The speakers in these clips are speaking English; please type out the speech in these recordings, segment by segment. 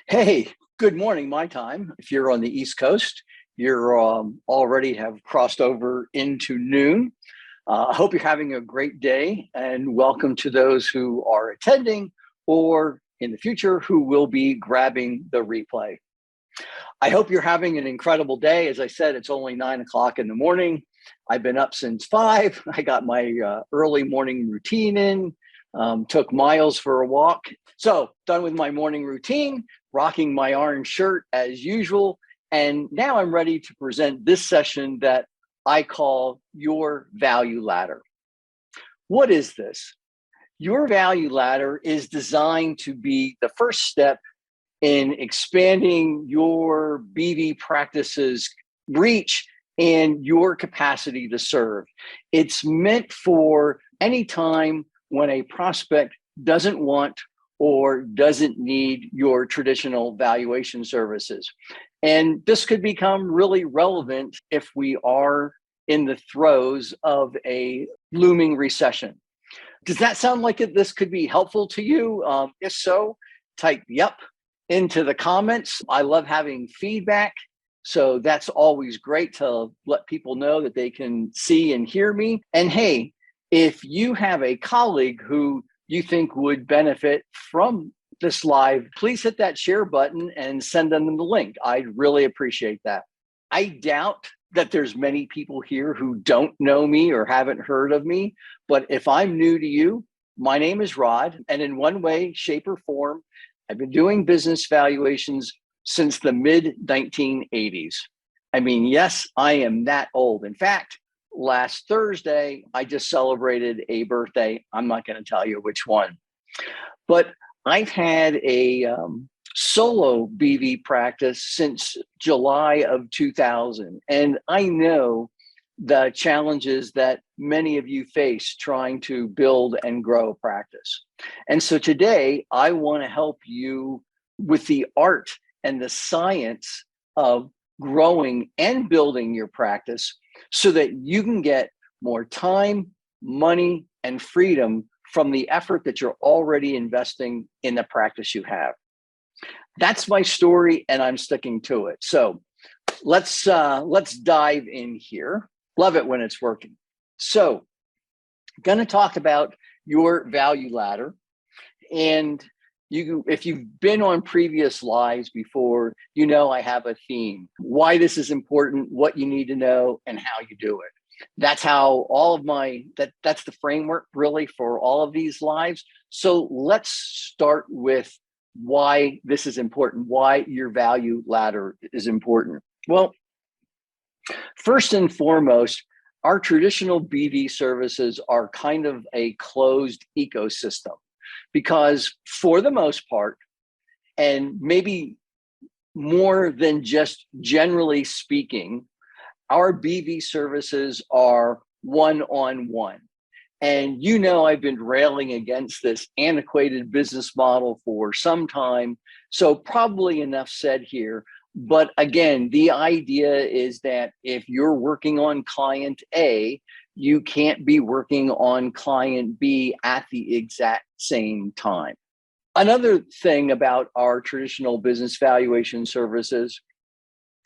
Hey, good morning, my time. If you're on the East Coast, you're already have crossed over into noon. I hope you're having a great day, and welcome to those who are attending or in the future who will be grabbing the replay. I hope you're having an incredible day. As I said, it's only 9 o'clock in the morning. I've been up since 5. I got my early morning routine in, took Miles for a walk. So, done with my morning routine, rocking my orange shirt as usual. And now I'm ready to present this session that I call Your Value Ladder. What is this? Your Value Ladder is designed to be the first step in expanding your BV practice's reach and your capacity to serve. It's meant for any time when a prospect doesn't want or doesn't need your traditional valuation services. And this could become really relevant if we are in the throes of a looming recession. Does that sound like this could be helpful to you? If so, type "yep" into the comments. I love having feedback. So that's always great to let people know that they can see and hear me. And hey, if you have a colleague who you think would benefit from this live, please hit that share button and send them the link. I'd really appreciate that. I doubt that there's many people here who don't know me or haven't heard of me, but if I'm new to you, my name is Rod, and in one way, shape, or form, I've been doing business valuations since the mid 1980s. I mean, yes, I am that old. In fact, last Thursday, I just celebrated a birthday. I'm not going to tell you which one, but I've had a solo BV practice since July of 2000. And I know the challenges that many of you face trying to build and grow a practice. And so today, I want to help you with the art and the science of growing and building your practice so that you can get more time, money, and freedom from the effort that you're already investing in the practice you have. That's my story, and I'm sticking to it. So let's dive in here. Love it when it's working. So, going to talk about your value ladder, and if you've been on previous lives before, you know I have a theme. Why this is important, what you need to know, and how you do it. That's how all of that's the framework really for all of these lives. So let's start with why this is important, why your value ladder is important. Well, first and foremost, our traditional BV services are kind of a closed ecosystem because for the most part, and maybe more than just generally speaking, our BV services are one-on-one. And you know I've been railing against this antiquated business model for some time, so probably enough said here. But again, the idea is that if you're working on client A, you can't be working on client B at the exact same time. Another thing about our traditional business valuation services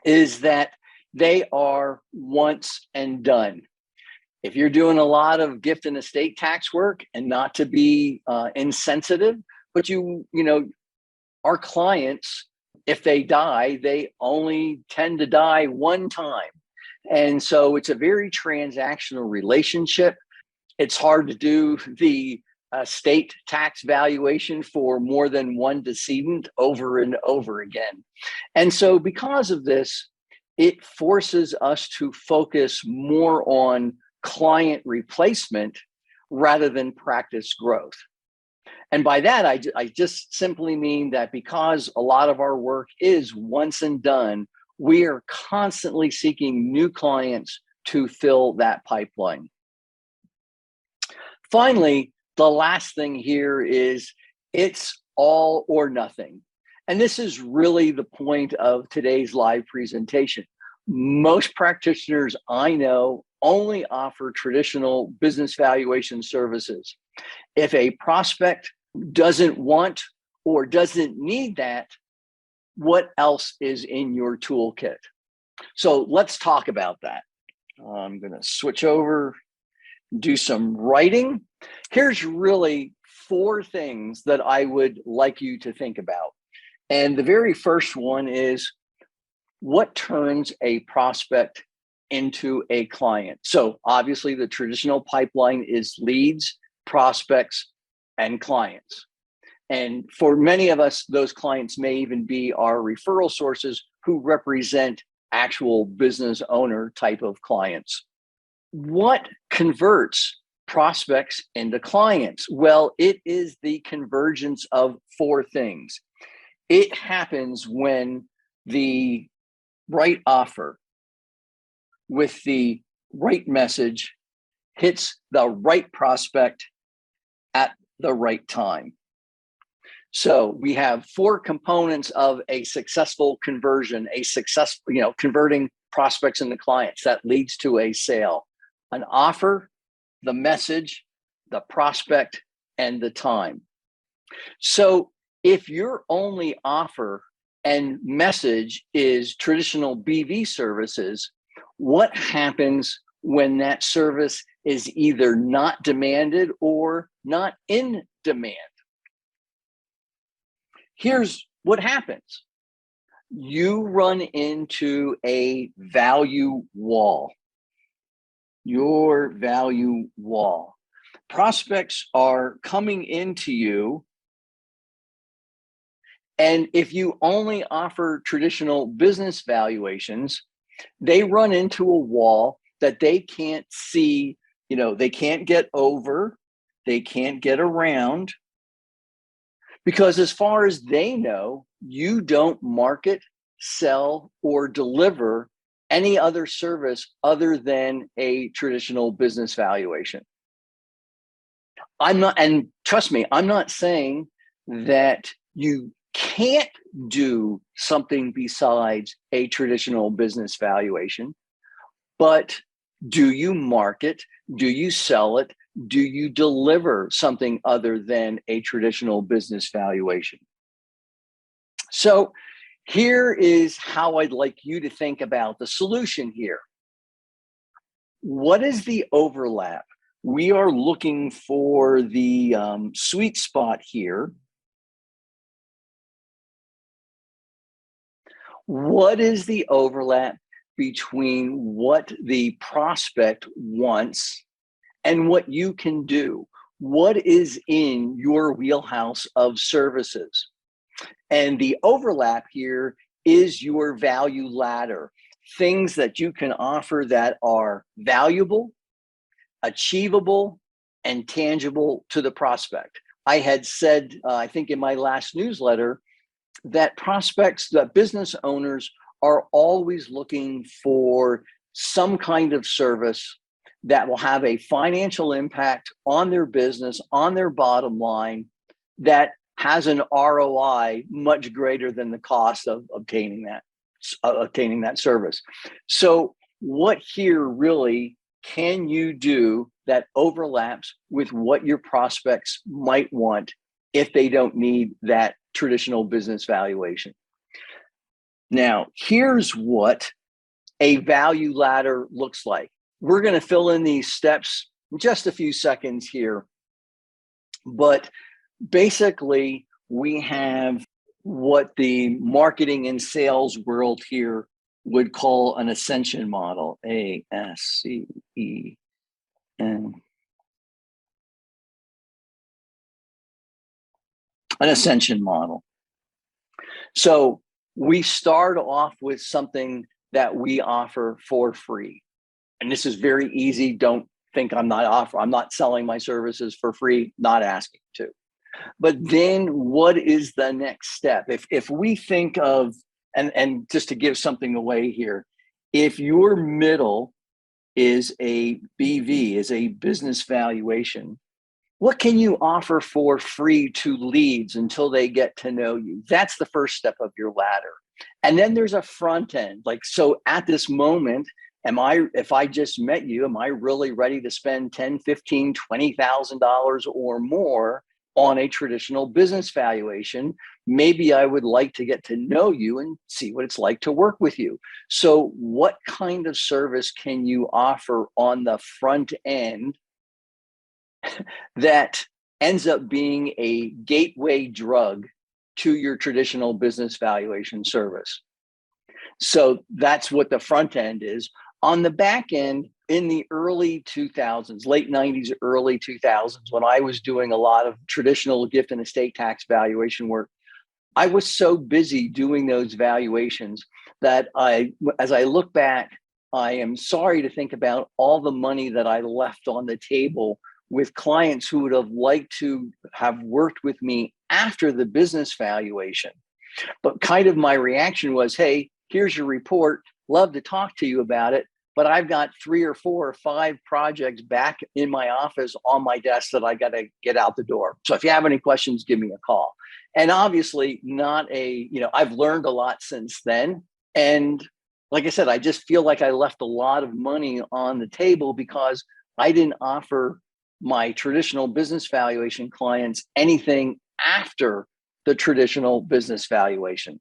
is that they are once and done. If you're doing a lot of gift and estate tax work, and not to be insensitive, but you know, our clients, if they die, they only tend to die one time. And so it's a very transactional relationship. It's hard to do the estate tax valuation for more than one decedent over and over again. And so because of this, it forces us to focus more on client replacement rather than practice growth. And by that, I just simply mean that because a lot of our work is once and done, we are constantly seeking new clients to fill that pipeline. Finally, the last thing here is it's all or nothing. And this is really the point of today's live presentation. Most practitioners I know only offer traditional business valuation services. If a prospect doesn't want or doesn't need that, what else is in your toolkit? So let's talk about that. I'm going to switch over, do some writing. Here's really 4 things that I would like you to think about. And the very first one is, what turns a prospect into a client? So obviously the traditional pipeline is leads, prospects, and clients. And for many of us, those clients may even be our referral sources who represent actual business owner type of clients. What converts prospects into clients? Well, it is the convergence of 4 things. It happens when the right offer with the right message hits the right prospect at the right time. So we have 4 components of a successful conversion, converting prospects into clients that leads to a sale: an offer, the message, the prospect, and the time. So if your only offer and message is traditional BV services, what happens when that service is either not demanded or not in demand? Here's what happens. You run into a value wall. Your value wall. Prospects are coming into you, and if you only offer traditional business valuations, they run into a wall that they can't see, they can't get over, they can't get around, because as far as they know, you don't market, sell, or deliver any other service other than a traditional business valuation. And trust me, I'm not saying that you can't do something besides a traditional business valuation, but do you market? Do you sell it? Do you deliver something other than a traditional business valuation? So here is how I'd like you to think about the solution here. What is the overlap? We are looking for the sweet spot here. What is the overlap between what the prospect wants and what you can do? What is in your wheelhouse of services? And the overlap here is your value ladder, things that you can offer that are valuable, achievable, and tangible to the prospect. I had said, I think in my last newsletter, that prospects, that business owners are always looking for some kind of service that will have a financial impact on their business, on their bottom line, that has an ROI much greater than the cost of obtaining that service. So what here really can you do that overlaps with what your prospects might want if they don't need that traditional business valuation? Now, here's what a value ladder looks like. We're going to fill in these steps in just a few seconds here. But basically, we have what the marketing and sales world here would call an ascension model, ASCEN. An ascension model. So we start off with something that we offer for free. And this is very easy. Don't think I'm not selling my services for free, not asking to. But then what is the next step? If we think of, and just to give something away here, if your middle is a BV, is a business valuation, what can you offer for free to leads until they get to know you? That's the first step of your ladder. And then there's a front end. Like, so at this moment, if I just met you, am I really ready to spend $10,000, $15,000, $20,000 or more on a traditional business valuation. Maybe I would like to get to know you and see what it's like to work with you. So what kind of service can you offer on the front end that ends up being a gateway drug to your traditional business valuation service? So that's what the front end is. On the back end, in the early 2000s, late 90s, early 2000s, when I was doing a lot of traditional gift and estate tax valuation work, I was so busy doing those valuations that as I look back, I am sorry to think about all the money that I left on the table with clients who would have liked to have worked with me after the business valuation. But kind of my reaction was, hey, here's your report. Love to talk to you about it. But I've got 3 or 4 or 5 projects back in my office on my desk that I got to get out the door. So if you have any questions, give me a call. And obviously I've learned a lot since then. And like I said, I just feel like I left a lot of money on the table because I didn't offer my traditional business valuation clients anything after the traditional business valuation.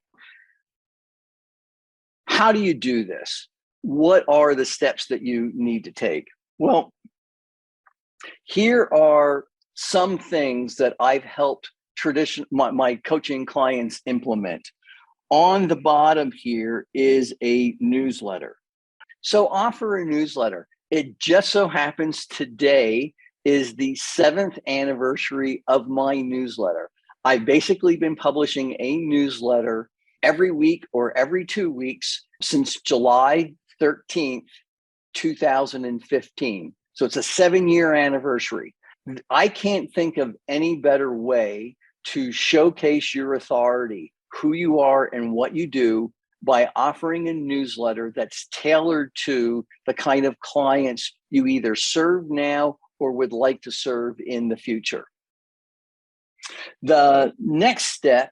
How do you do this? What are the steps that you need to take? Well, here are some things that I've helped my coaching clients implement. On the bottom here is a newsletter. So offer a newsletter. It just so happens today is the 7th anniversary of my newsletter. I've basically been publishing a newsletter every week or every 2 weeks since July 13th, 2015. So it's a 7-year anniversary. I can't think of any better way to showcase your authority, who you are and what you do, by offering a newsletter that's tailored to the kind of clients you either serve now or would like to serve in the future. The next step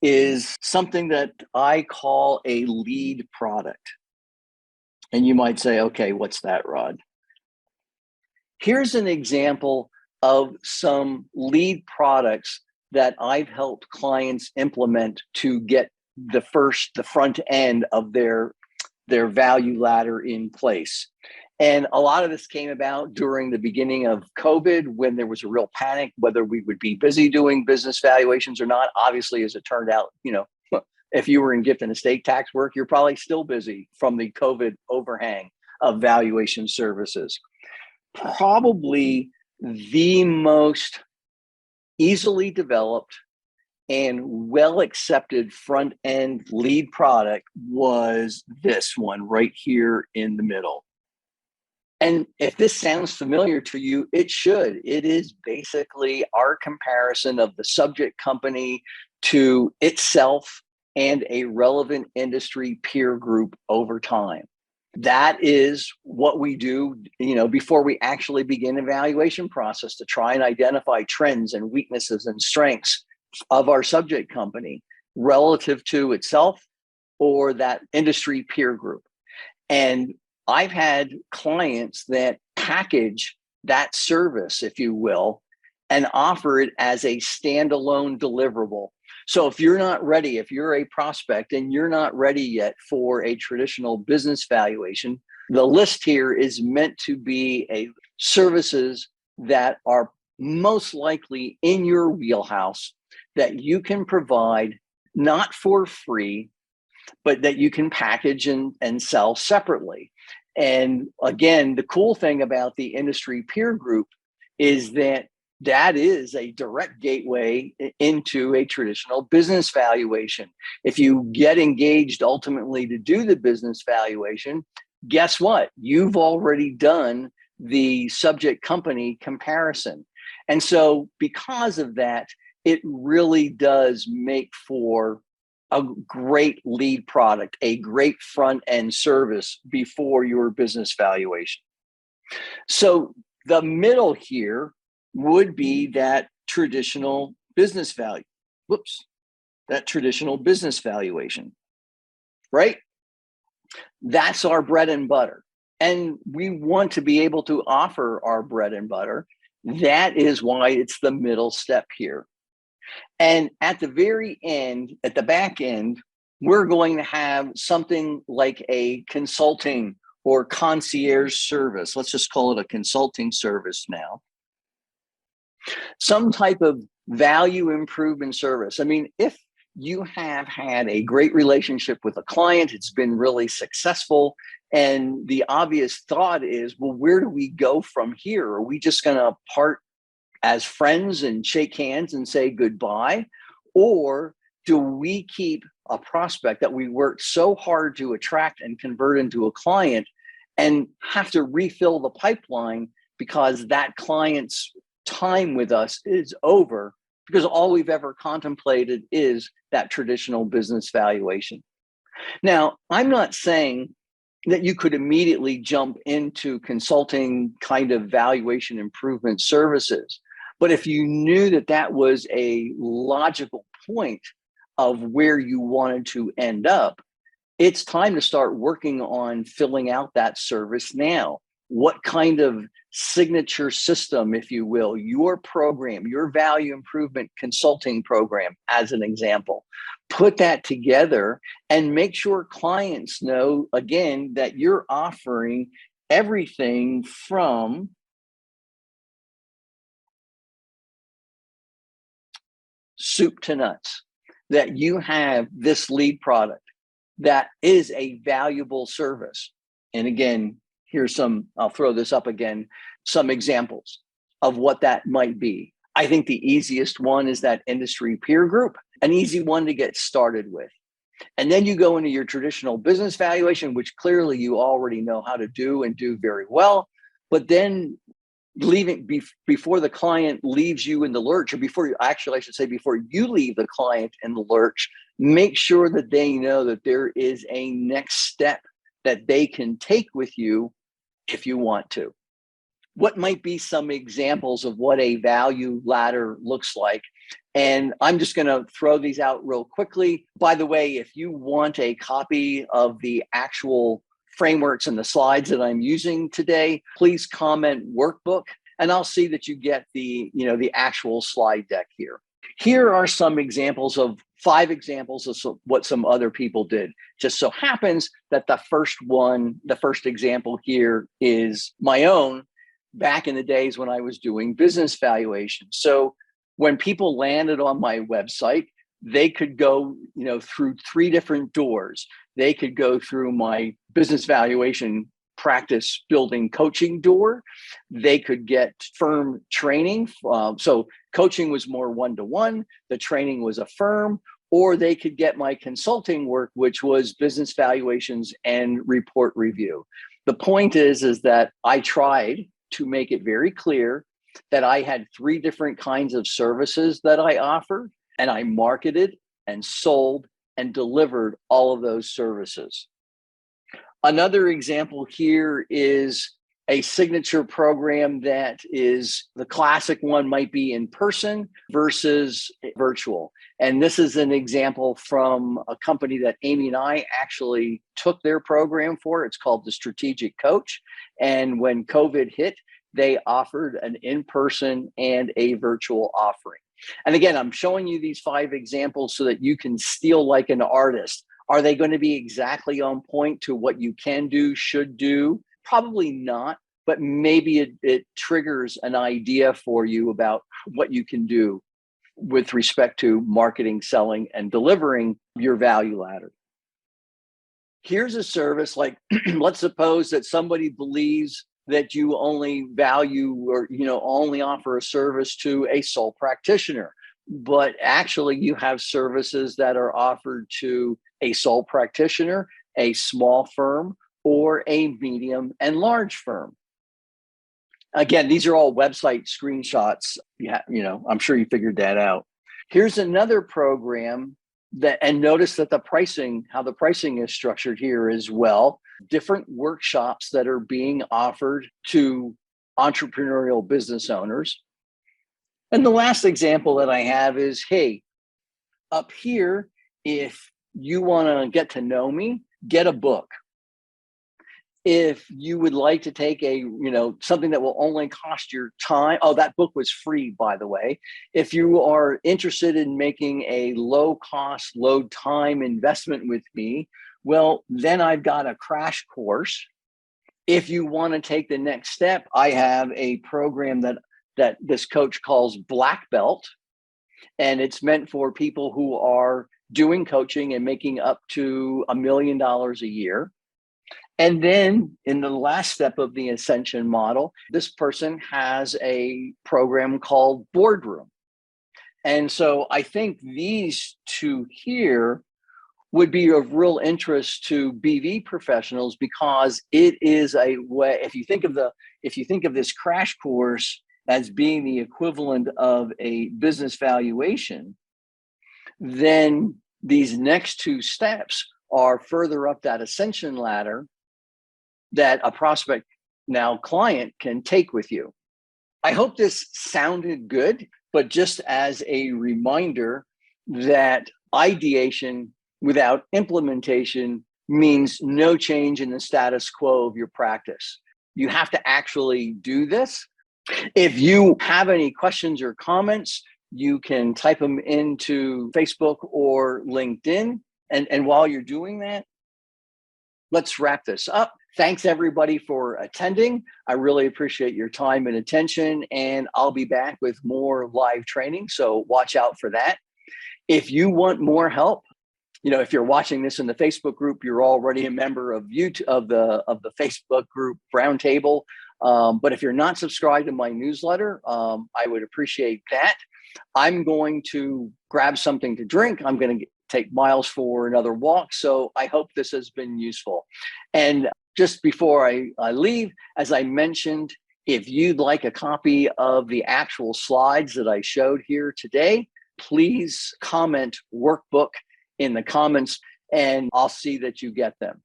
is something that I call a lead product. And you might say, okay, what's that, Rod? Here's an example of some lead products that I've helped clients implement to get the front end of their value ladder in place. And a lot of this came about during the beginning of COVID, when there was a real panic whether we would be busy doing business valuations or not. Obviously, as it turned out, if you were in gift and estate tax work, you're probably still busy from the COVID overhang of valuation services. Probably the most easily developed and well accepted front end lead product was this one right here in the middle. And if this sounds familiar to you, it should. It is basically our comparison of the subject company to itself and a relevant industry peer group over time. That is what we do, before we actually begin an evaluation process, to try and identify trends and weaknesses and strengths of our subject company relative to itself or that industry peer group. And I've had clients that package that service, if you will, and offer it as a standalone deliverable. So if you're not ready, if you're a prospect and you're not ready yet for a traditional business valuation, the list here is meant to be services that are most likely in your wheelhouse that you can provide, not for free, but that you can package and sell separately. And again, the cool thing about the industry peer group is that is a direct gateway into a traditional business valuation. If you get engaged ultimately to do the business valuation, guess what? You've already done the subject company comparison. And so because of that, it really does make for a great lead product, a great front end service before your business valuation. So the middle here would be that traditional business value. That traditional business valuation, right? That's our bread and butter. And we want to be able to offer our bread and butter. That is why it's the middle step here. And at the very end, at the back end, we're going to have something like a consulting or concierge service. Let's just call it a consulting service now. Some type of value improvement service. I mean, if you have had a great relationship with a client, it's been really successful, and the obvious thought is, well, where do we go from here? Are we just going to part as friends and shake hands and say goodbye? Or do we keep a prospect that we worked so hard to attract and convert into a client and have to refill the pipeline because that client's time with us is over, because all we've ever contemplated is that traditional business valuation? Now, I'm not saying that you could immediately jump into consulting kind of valuation improvement services. But if you knew that that was a logical point of where you wanted to end up, it's time to start working on filling out that service now. What kind of signature system, if you will, your program, your value improvement consulting program, as an example, put that together and make sure clients know, again, that you're offering everything from soup to nuts, that you have this lead product that is a valuable service. And again, I'll throw this up again, some examples of what that might be. I think the easiest one is that industry peer group, an easy one to get started with. And then you go into your traditional business valuation, which clearly you already know how to do and do very well. But then before the client leaves you in the lurch, or before you leave the client in the lurch, make sure that they know that there is a next step that they can take with you if you want to. What might be some examples of what a value ladder looks like? And I'm just going to throw these out real quickly. By the way, if you want a copy of the actual frameworks and the slides that I'm using today, please comment workbook, and I'll see that you get the actual slide deck here. Here are some examples of 5 examples of what some other people did. Just so happens that the first example here is my own back in the days when I was doing business valuation. So when people landed on my website, they could go, through 3 different doors. They could go through my business valuation practice building coaching door. They could get firm training. So coaching was more one-to-one. The training was a firm. Or they could get my consulting work, which was business valuations and report review. The point is that I tried to make it very clear that I had 3 different kinds of services that I offered, and I marketed and sold and delivered all of those services. Another example here is a signature program that is the classic one, might be in person versus virtual. And this is an example from a company that Amy and I actually took their program for. It's called the Strategic Coach. And when COVID hit, they offered an in-person and a virtual offering. And again, I'm showing you these 5 examples so that you can steal like an artist. Are they going to be exactly on point to what you can do, should do? Probably not, but maybe it triggers an idea for you about what you can do with respect to marketing, selling, and delivering your value ladder. Here's a service like, let's suppose that somebody believes that you only value or only offer a service to a sole practitioner, but actually you have services that are offered to a sole practitioner, a small firm, or a medium and large firm. Again, these are all website screenshots. Yeah, I'm sure you figured that out. Here's another program and notice that how the pricing is structured here as well. Different workshops that are being offered to entrepreneurial business owners. And the last example that I have is, hey, up here, if you want to get to know me, get a book. If you would like to take something that will only cost your time, oh, that book was free, by the way. If you are interested in making a low cost, low time investment with me, well, then I've got a crash course. If you want to take the next step, I have a program that this coach calls Black Belt, and it's meant for people who are doing coaching and making up to $1 million a year. And then in the last step of the ascension model, this person has a program called Boardroom. And so I think these two here would be of real interest to BV professionals, because it is a way, if you think of this crash course as being the equivalent of a business valuation, then these next two steps are further up that ascension ladder that a prospect, now client, can take with you. I hope this sounded good, but just as a reminder that ideation without implementation means no change in the status quo of your practice. You have to actually do this. If you have any questions or comments, you can type them into Facebook or LinkedIn. And while you're doing that, let's wrap this up. Thanks everybody for attending. I really appreciate your time and attention, and I'll be back with more live training, so watch out for that. If you want more help, if you're watching this in the Facebook group, you're already a member of the Facebook group Roundtable. But if you're not subscribed to my newsletter, I would appreciate that. I'm going to grab something to drink. I'm going to take Miles for another walk. So I hope this has been useful. And just before I leave, as I mentioned, if you'd like a copy of the actual slides that I showed here today, please comment workbook in the comments, and I'll see that you get them.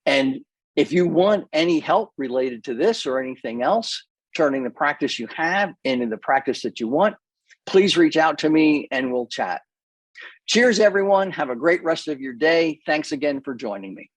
And if you want any help related to this or anything else, turning the practice you have into the practice that you want, please reach out to me and we'll chat. Cheers, everyone. Have a great rest of your day. Thanks again for joining me.